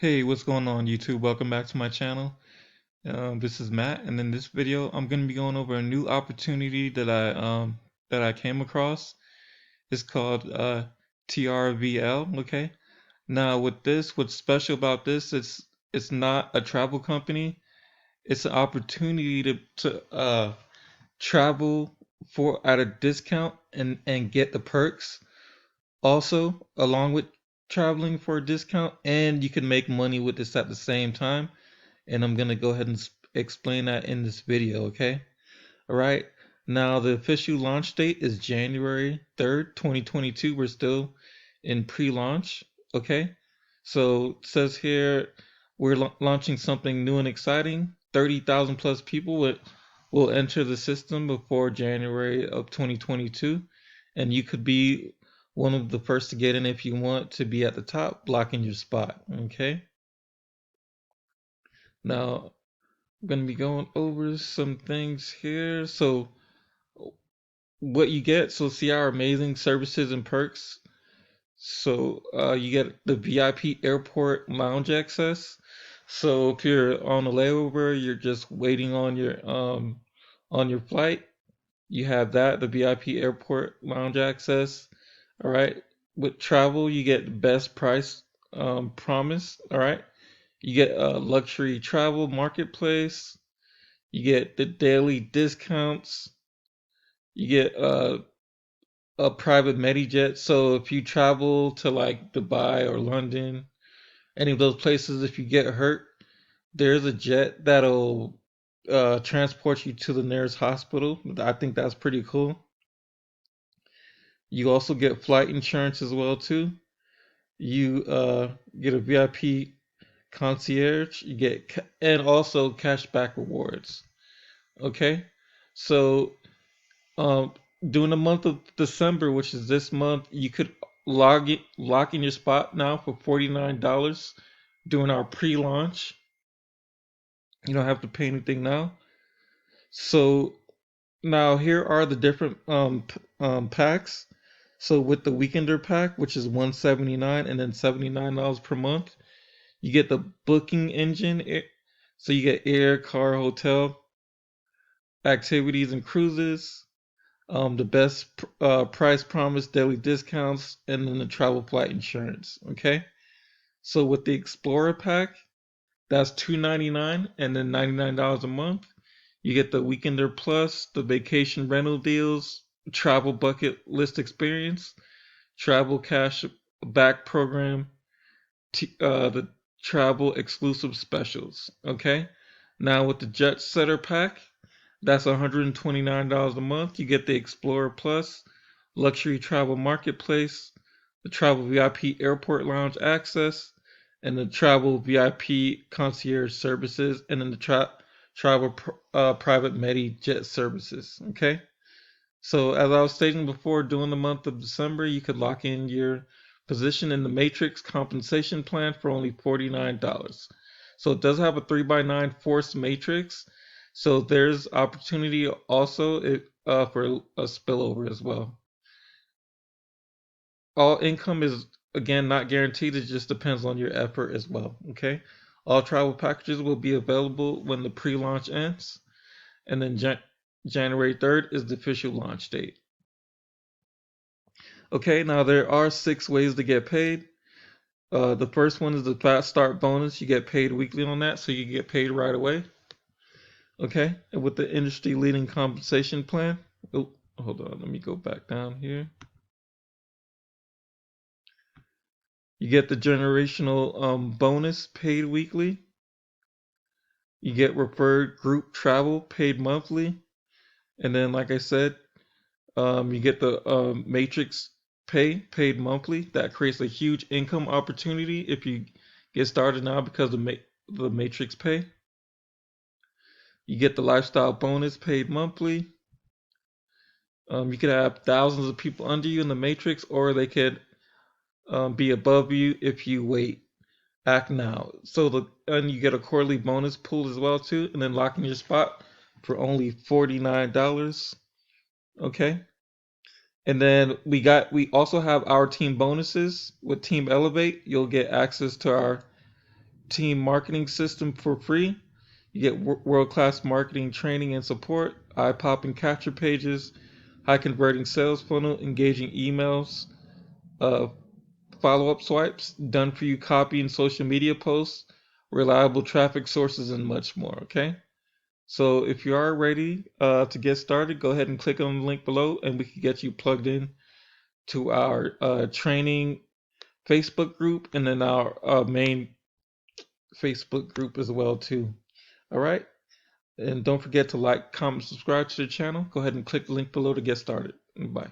Hey, what's going on YouTube? Welcome back to my channel. This is Matt, and in this video, I'm going to be going over a new opportunity that I came across. It's called TRVL. Okay. Now, what's special about this? It's not a travel company. It's an opportunity to travel for at a discount and get the perks also along with traveling for a discount, and you can make money with this at the same time. And I'm gonna go ahead and explain that in this video, okay? All right. Now the official launch date is January 3rd, 2022. We're still in pre-launch, okay? So it says here we're launching something new and exciting. 30,000 plus people will enter the system before January of 2022, and you could be one of the first to get in if you want to be at the top, blocking your spot, okay? Now I'm going to be going over some things here. So, what you get, so see our amazing services and perks. So, you get the VIP airport lounge access. So, if you're on a layover, you're just waiting on your flight, you have that, the VIP airport lounge access. All right. With travel, you get best price promise. All right. You get a luxury travel marketplace. You get the daily discounts. You get a private MediJet. So if you travel to like Dubai or London, any of those places, if you get hurt, there's a jet that'll transport you to the nearest hospital. I think that's pretty cool. You also get flight insurance as well too. You get a VIP concierge. You get and also cashback rewards. Okay, so Um, during the month of December, which is this month, you could lock in your spot now for $49 during our pre-launch. You don't have to pay anything now. So now here are the different packs. So with the weekender pack, which is 179 and then $79 per month, you get the booking engine. So you get air, car, hotel, activities and cruises, the best price promise, daily discounts, and then the travel flight insurance. Okay, so with the Explorer pack, that's $299 and then $99 a month. You get the Weekender Plus, the vacation rental deals, travel bucket list experience, travel cash back program, the travel exclusive specials. Okay, now with the Jet Setter pack, that's $129 a month. You get the Explorer Plus, Luxury Travel Marketplace, the Travel VIP Airport Lounge Access, and the Travel VIP Concierge Services, and then the Travel Private Medi Jet Services. Okay? So, as I was stating before, during the month of December, you could lock in your position in the Matrix compensation plan for only $49. So, it does have a 3x9 forced matrix. So, there's opportunity also for a spillover as well. All income is, again, not guaranteed. It just depends on your effort as well. Okay. All travel packages will be available when the pre launch ends. And then January 3rd is the official launch date. Okay, now there are 6 ways to get paid. The first one is the fast start bonus. You get paid weekly on that, so you get paid right away. Okay, and with the industry leading compensation plan. Oh, hold on, let me go back down here. You get the generational bonus paid weekly. You get referred group travel paid monthly. And then, like I said, you get the matrix paid monthly. That creates a huge income opportunity if you get started now because of the matrix pay. You get the lifestyle bonus paid monthly. You could have thousands of people under you in the matrix, or they could be above you if you wait. Act now. And you get a quarterly bonus pool as well too, and then locking your spot for only $49. Okay. And then we also have our team bonuses with Team Elevate. You'll get access to our team marketing system for free. You get world-class marketing training and support, eye-popping capture pages, high-converting sales funnel, engaging emails, uh, follow-up swipes, done-for-you copy and social media posts, reliable traffic sources, and much more. Okay. So if you are ready to get started, go ahead and click on the link below, and we can get you plugged in to our training Facebook group, and then our main Facebook group as well too. All right. And don't forget to like, comment, subscribe to the channel. Go ahead and click the link below to get started. Bye.